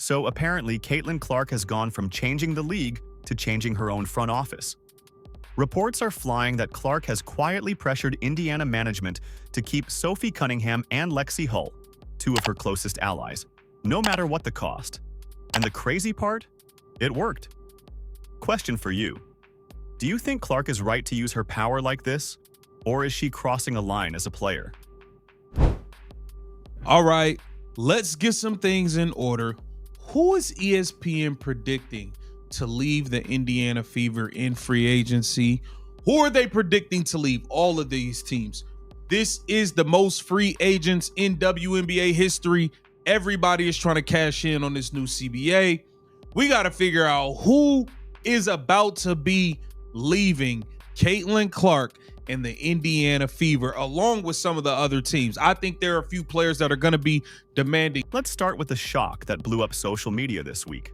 So apparently, Caitlin Clark has gone from changing the league to changing her own front office. Reports are flying that Clark has quietly pressured Indiana management to keep Sophie Cunningham and Lexie Hull, two of her closest allies, no matter what the cost. And the crazy part? It worked. Question for you. Do you think Clark is right to use her power like this? Or is she crossing a line as a player? All right, let's get some things in order. Who is ESPN predicting to leave the Indiana Fever in free agency? Who are they predicting to leave all of these teams? This is the most free agents in WNBA history. Everybody is trying to cash in on this new CBA. We got to figure out who is about to be leaving Caitlin Clark and the Indiana Fever, along with some of the other teams. I think there are a few players that are going to be demanding. Let's start with the shock that blew up social media this week.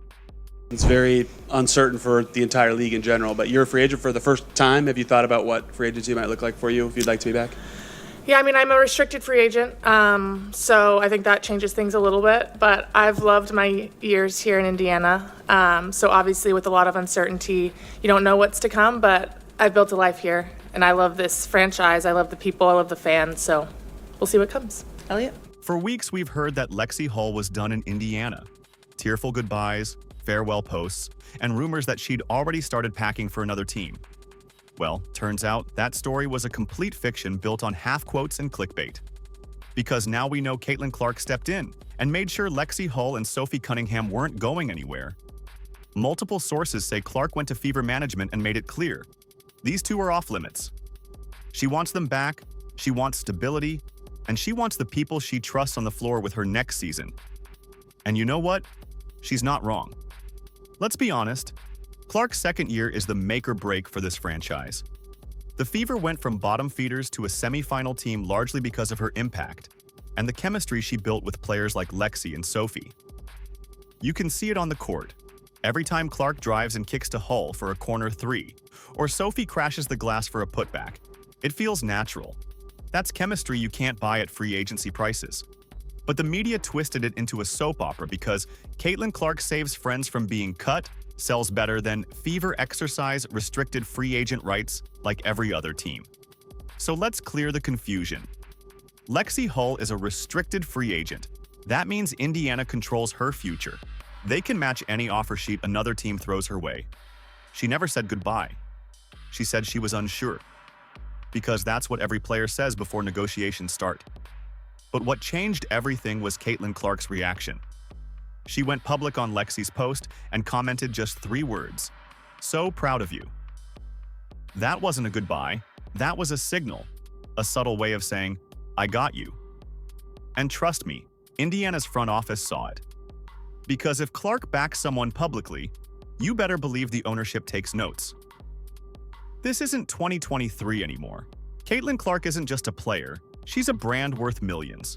It's very uncertain for the entire league in general, but you're a free agent for the first time. Have you thought about what free agency might look like for you if you'd like to be back? Yeah, I mean, I'm a restricted free agent, so I think that changes things a little bit, but I've loved my years here in Indiana. So obviously with a lot of uncertainty, you don't know what's to come, but I've built a life here, and I love this franchise. I love the people, I love the fans, so we'll see what comes. Elliot? For weeks, we've heard that Lexie Hull was done in Indiana. Tearful goodbyes, farewell posts, and rumors that she'd already started packing for another team. Well, turns out that story was a complete fiction built on half quotes and clickbait. Because now we know Caitlin Clark stepped in and made sure Lexie Hull and Sophie Cunningham weren't going anywhere. Multiple sources say Clark went to Fever management and made it clear. These two are off limits. She wants them back, she wants stability, and she wants the people she trusts on the floor with her next season. And you know what? She's not wrong. Let's be honest, Clark's second year is the make or break for this franchise. The Fever went from bottom feeders to a semi-final team largely because of her impact and the chemistry she built with players like Lexie and Sophie. You can see it on the court. Every time Clark drives and kicks to Hull for a corner three, or Sophie crashes the glass for a putback, it feels natural. That's chemistry you can't buy at free agency prices. But the media twisted it into a soap opera because Caitlin Clark saves friends from being cut, sells better than Fever exercise restricted free agent rights like every other team. So let's clear the confusion. Lexie Hull is a restricted free agent. That means Indiana controls her future. They can match any offer sheet another team throws her way. She never said goodbye. She said she was unsure. Because that's what every player says before negotiations start. But what changed everything was Caitlin Clark's reaction. She went public on Lexie's post and commented just 3 words. "So proud of you." That wasn't a goodbye. That was a signal. A subtle way of saying, "I got you." And trust me, Indiana's front office saw it. Because if Clark backs someone publicly, you better believe the ownership takes notes. This isn't 2023 anymore. Caitlin Clark isn't just a player, she's a brand worth millions.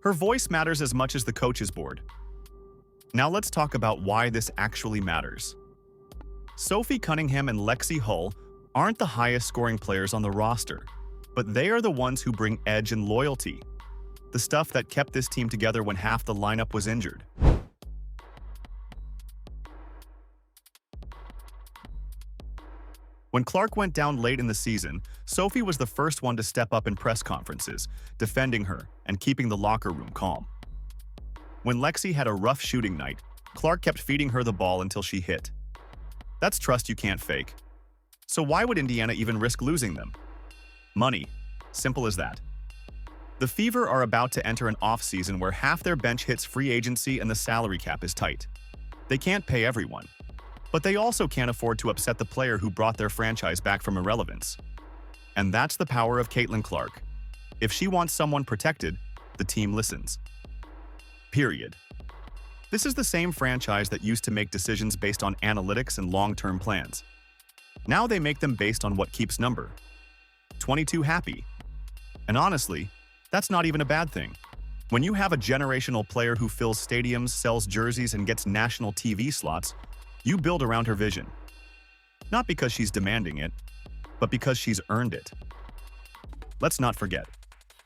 Her voice matters as much as the coaches board. Now let's talk about why this actually matters. Sophie Cunningham and Lexie Hull aren't the highest scoring players on the roster, but they are the ones who bring edge and loyalty. The stuff that kept this team together when half the lineup was injured. When Clark went down late in the season, Sophie was the first one to step up in press conferences, defending her and keeping the locker room calm. When Lexie had a rough shooting night, Clark kept feeding her the ball until she hit. That's trust you can't fake. So why would Indiana even risk losing them? Money. Simple as that. The Fever are about to enter an off-season where half their bench hits free agency and the salary cap is tight. They can't pay everyone. But they also can't afford to upset the player who brought their franchise back from irrelevance. And that's the power of Caitlin Clark. If she wants someone protected, the team listens. Period. This is the same franchise that used to make decisions based on analytics and long-term plans. Now they make them based on what keeps number. 22 happy. And honestly, that's not even a bad thing. When you have a generational player who fills stadiums, sells jerseys, and gets national TV slots, you build around her vision. Not because she's demanding it, but because she's earned it. Let's not forget,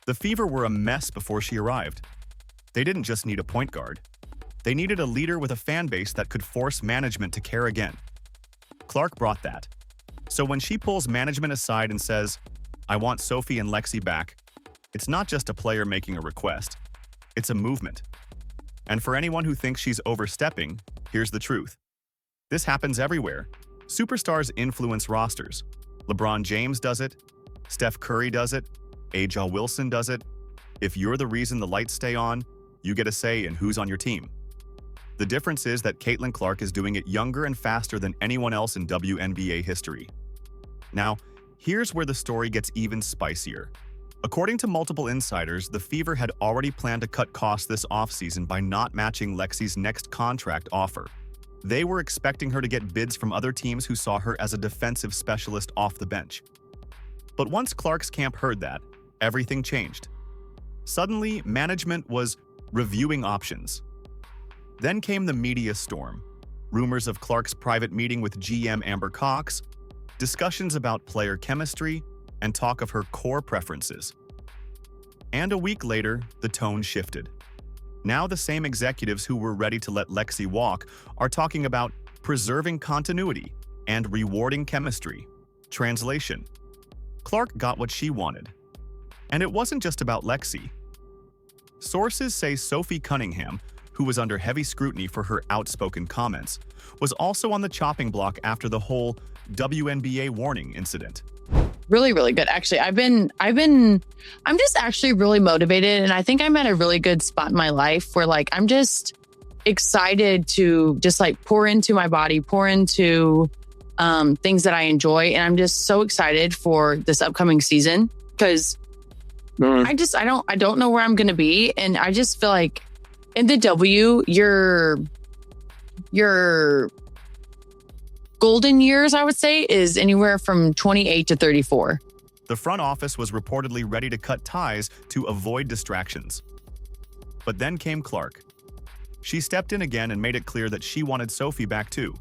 the Fever were a mess before she arrived. They didn't just need a point guard. They needed a leader with a fan base that could force management to care again. Clark brought that. So when she pulls management aside and says, "I want Sophie and Lexie back," it's not just a player making a request. It's a movement. And for anyone who thinks she's overstepping, here's the truth. This happens everywhere. Superstars influence rosters. LeBron James does it. Steph Curry does it. A.J. Wilson does it. If you're the reason the lights stay on, you get a say in who's on your team. The difference is that Caitlin Clark is doing it younger and faster than anyone else in WNBA history. Now, here's where the story gets even spicier. According to multiple insiders, the Fever had already planned to cut costs this offseason by not matching Lexie's next contract offer. They were expecting her to get bids from other teams who saw her as a defensive specialist off the bench. But once Clark's camp heard that, everything changed. Suddenly, management was reviewing options. Then came the media storm. Rumors of Clark's private meeting with GM Amber Cox, discussions about player chemistry, and talk of her core preferences. And a week later, the tone shifted. Now the same executives who were ready to let Lexie walk are talking about preserving continuity and rewarding chemistry. Translation: Clark got what she wanted. And it wasn't just about Lexie. Sources say Sophie Cunningham, who was under heavy scrutiny for her outspoken comments, was also on the chopping block after the whole WNBA warning incident. Really, really good. Actually, I'm just actually really motivated. And I think I'm at a really good spot in my life where like, I'm just excited to just like pour into my body, pour into things that I enjoy. And I'm just so excited for this upcoming season because I don't know where I'm going to be. And I just feel like in the W, your golden years, I would say, is anywhere from 28 to 34. The front office was reportedly ready to cut ties to avoid distractions. But then came Clark. She stepped in again and made it clear that she wanted Sophie back too.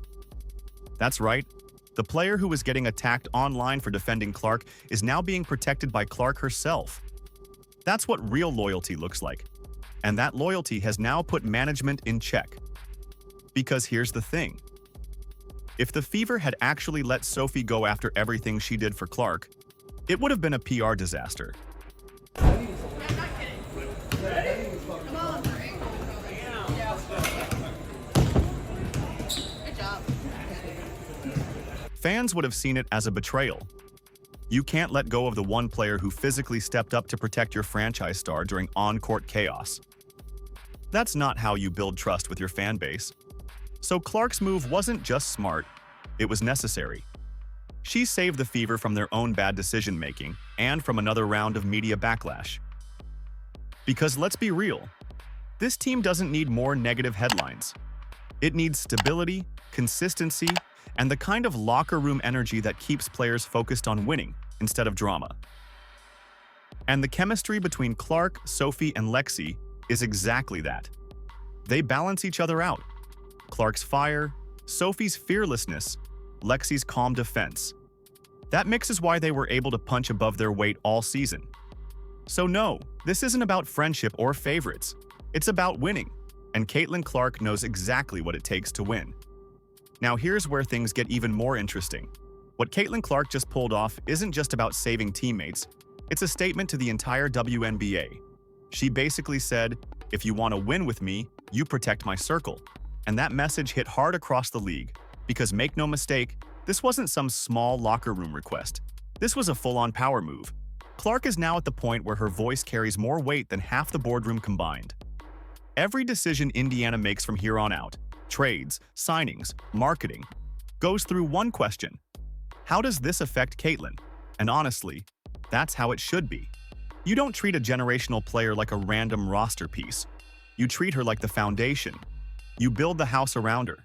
That's right. The player who was getting attacked online for defending Clark is now being protected by Clark herself. That's what real loyalty looks like. And that loyalty has now put management in check. Because here's the thing. If the Fever had actually let Sophie go after everything she did for Clark, it would have been a PR disaster. Fans would have seen it as a betrayal. You can't let go of the one player who physically stepped up to protect your franchise star during on-court chaos. That's not how you build trust with your fan base. So Clark's move wasn't just smart, it was necessary. She saved the Fever from their own bad decision-making and from another round of media backlash. Because let's be real, this team doesn't need more negative headlines. It needs stability, consistency, and the kind of locker room energy that keeps players focused on winning instead of drama. And the chemistry between Clark, Sophie, and Lexie is exactly that. They balance each other out. Clark's fire, Sophie's fearlessness, Lexie's calm defense. That mix is why they were able to punch above their weight all season. So no, this isn't about friendship or favorites. It's about winning, and Caitlin Clark knows exactly what it takes to win. Now here's where things get even more interesting. What Caitlin Clark just pulled off isn't just about saving teammates, it's a statement to the entire WNBA. She basically said, "If you want to win with me, you protect my circle." And that message hit hard across the league. Because make no mistake, this wasn't some small locker room request. This was a full-on power move. Clark is now at the point where her voice carries more weight than half the boardroom combined. Every decision Indiana makes from here on out, trades, signings, marketing, goes through one question. How does this affect Caitlin? And honestly, that's how it should be. You don't treat a generational player like a random roster piece. You treat her like the foundation. You build the house around her.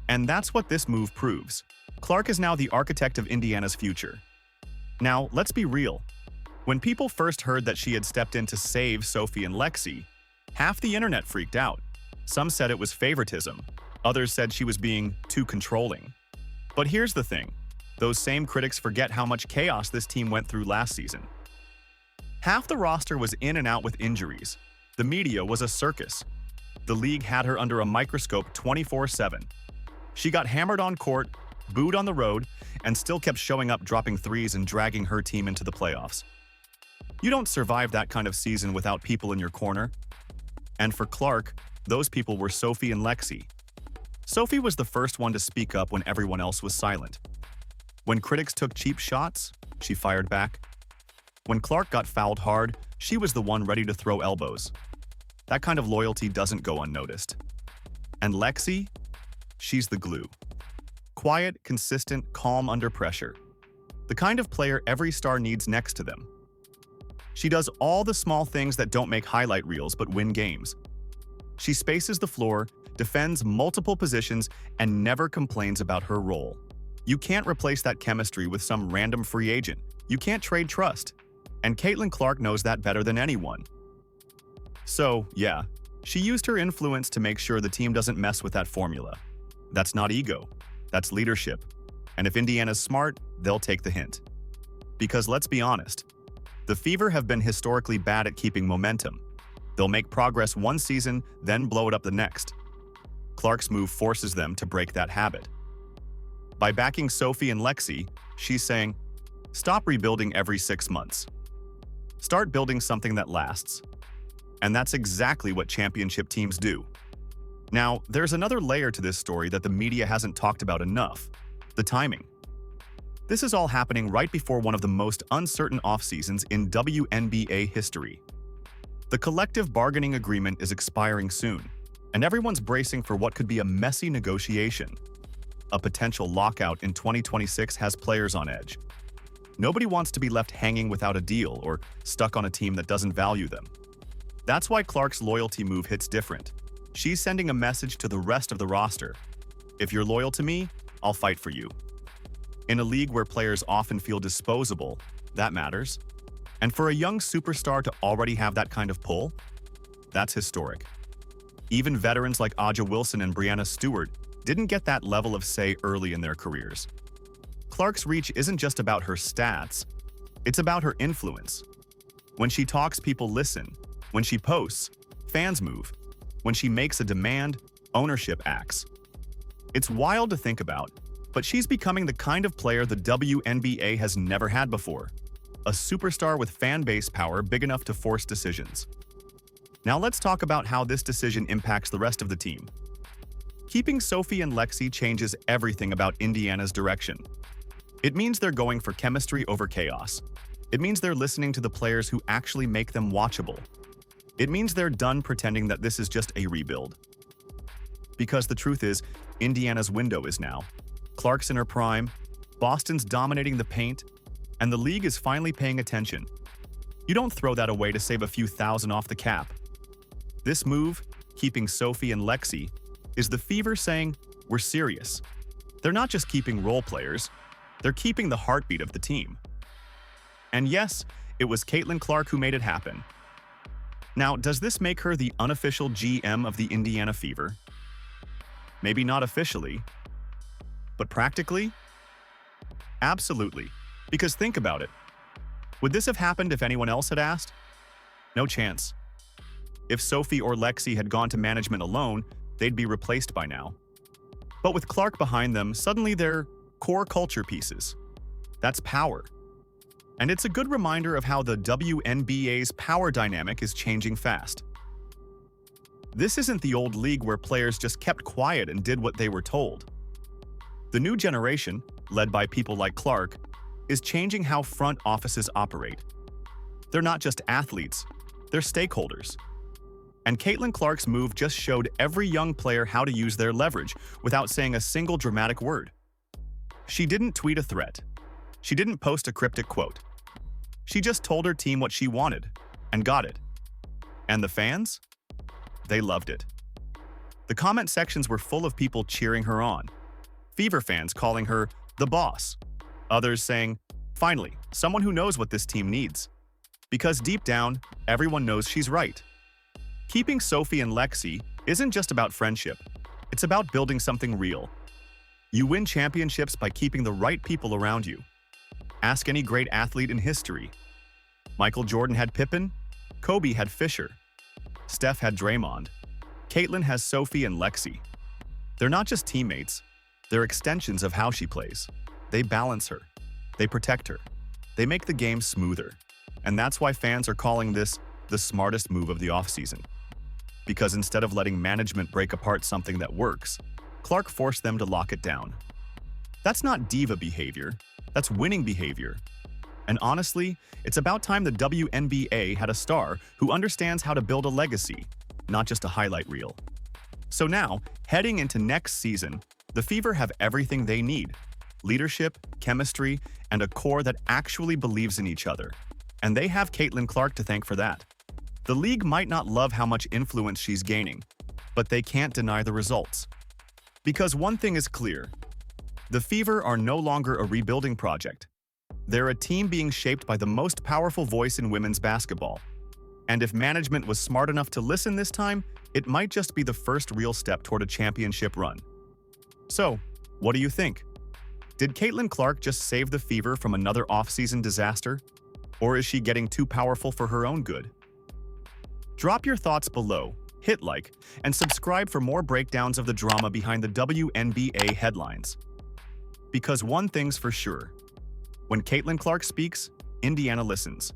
And that's what this move proves. Clark is now the architect of Indiana's future. Now, let's be real. When people first heard that she had stepped in to save Sophie and Lexie, half the internet freaked out. Some said it was favoritism. Others said she was being too controlling. But here's the thing. Those same critics forget how much chaos this team went through last season. Half the roster was in and out with injuries. The media was a circus. The league had her under a microscope 24/7. She got hammered on court, booed on the road, and still kept showing up dropping threes and dragging her team into the playoffs. You don't survive that kind of season without people in your corner. And for Clark, those people were Sophie and Lexie. Sophie was the first one to speak up when everyone else was silent. When critics took cheap shots, she fired back. When Clark got fouled hard, she was the one ready to throw elbows. That kind of loyalty doesn't go unnoticed. And Lexie? She's the glue. Quiet, consistent, calm under pressure. The kind of player every star needs next to them. She does all the small things that don't make highlight reels but win games. She spaces the floor, defends multiple positions, and never complains about her role. You can't replace that chemistry with some random free agent. You can't trade trust. And Caitlin Clark knows that better than anyone. So, yeah, she used her influence to make sure the team doesn't mess with that formula. That's not ego. That's leadership. And if Indiana's smart, they'll take the hint. Because let's be honest, the Fever have been historically bad at keeping momentum. They'll make progress one season, then blow it up the next. Clark's move forces them to break that habit. By backing Sophie and Lexie, she's saying, stop rebuilding every 6 months. Start building something that lasts. And that's exactly what championship teams do. Now, there's another layer to this story that the media hasn't talked about enough: the timing. This is all happening right before one of the most uncertain off-seasons in WNBA history. The collective bargaining agreement is expiring soon, and everyone's bracing for what could be a messy negotiation. A potential lockout in 2026 has players on edge. Nobody wants to be left hanging without a deal or stuck on a team that doesn't value them. That's why Clark's loyalty move hits different. She's sending a message to the rest of the roster. If you're loyal to me, I'll fight for you. In a league where players often feel disposable, that matters. And for a young superstar to already have that kind of pull, that's historic. Even veterans like Aja Wilson and Brianna Stewart didn't get that level of say early in their careers. Clark's reach isn't just about her stats, it's about her influence. When she talks, people listen. When she posts, fans move. When she makes a demand, ownership acts. It's wild to think about, but she's becoming the kind of player the WNBA has never had before. A superstar with fan base power big enough to force decisions. Now let's talk about how this decision impacts the rest of the team. Keeping Sophie and Lexie changes everything about Indiana's direction. It means they're going for chemistry over chaos. It means they're listening to the players who actually make them watchable. It means they're done pretending that this is just a rebuild. Because the truth is, Indiana's window is now. Clark's in her prime, Boston's dominating the paint, and the league is finally paying attention. You don't throw that away to save a few thousand off the cap. This move, keeping Sophie and Lexie, is the Fever saying, we're serious. They're not just keeping role players, they're keeping the heartbeat of the team. And yes, it was Caitlin Clark who made it happen. Now, does this make her the unofficial GM of the Indiana Fever? Maybe not officially, but practically? Absolutely. Because think about it. Would this have happened if anyone else had asked? No chance. If Sophie or Lexie had gone to management alone, they'd be replaced by now. But with Clark behind them, suddenly they're core culture pieces. That's power. And it's a good reminder of how the WNBA's power dynamic is changing fast. This isn't the old league where players just kept quiet and did what they were told. The new generation, led by people like Clark, is changing how front offices operate. They're not just athletes, they're stakeholders. And Caitlin Clark's move just showed every young player how to use their leverage without saying a single dramatic word. She didn't tweet a threat. She didn't post a cryptic quote. She just told her team what she wanted, and got it. And the fans? They loved it. The comment sections were full of people cheering her on. Fever fans calling her the boss. Others saying, finally, someone who knows what this team needs. Because deep down, everyone knows she's right. Keeping Sophie and Lexie isn't just about friendship. It's about building something real. You win championships by keeping the right people around you. Ask any great athlete in history. Michael Jordan had Pippen, Kobe had Fisher, Steph had Draymond. Caitlin has Sophie and Lexie. They're not just teammates, they're extensions of how she plays. They balance her, they protect her, they make the game smoother. And that's why fans are calling this the smartest move of the offseason. Because instead of letting management break apart something that works, Clark forced them to lock it down. That's not diva behavior, that's winning behavior. And honestly, it's about time the WNBA had a star who understands how to build a legacy, not just a highlight reel. So now, heading into next season, the Fever have everything they need: leadership, chemistry, and a core that actually believes in each other. And they have Caitlin Clark to thank for that. The league might not love how much influence she's gaining, but they can't deny the results. Because one thing is clear: the Fever are no longer a rebuilding project. They're a team being shaped by the most powerful voice in women's basketball. And if management was smart enough to listen this time, it might just be the first real step toward a championship run. So, what do you think? Did Caitlin Clark just save the Fever from another offseason disaster? Or is she getting too powerful for her own good? Drop your thoughts below, hit like, and subscribe for more breakdowns of the drama behind the WNBA headlines. Because one thing's for sure: when Caitlin Clark speaks, Indiana listens.